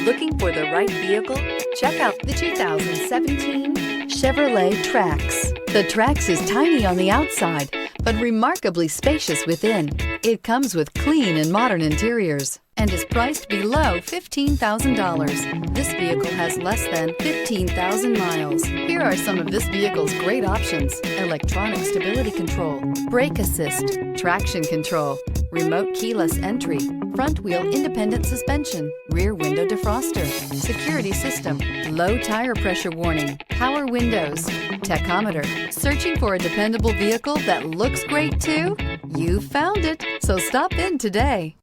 Looking for the right vehicle? Check out the 2017 Chevrolet Trax. The Trax is tiny on the outside, but remarkably spacious within. It comes with clean and modern interiors and is priced below $15,000. This vehicle has less than 15,000 miles. Here are some of this vehicle's great options: electronic stability control, brake assist, traction control, remote keyless entry, front wheel independent suspension, rear window defroster, security system, low tire pressure warning, power windows, tachometer. Searching for a dependable vehicle that looks great too? You found it, so stop in today.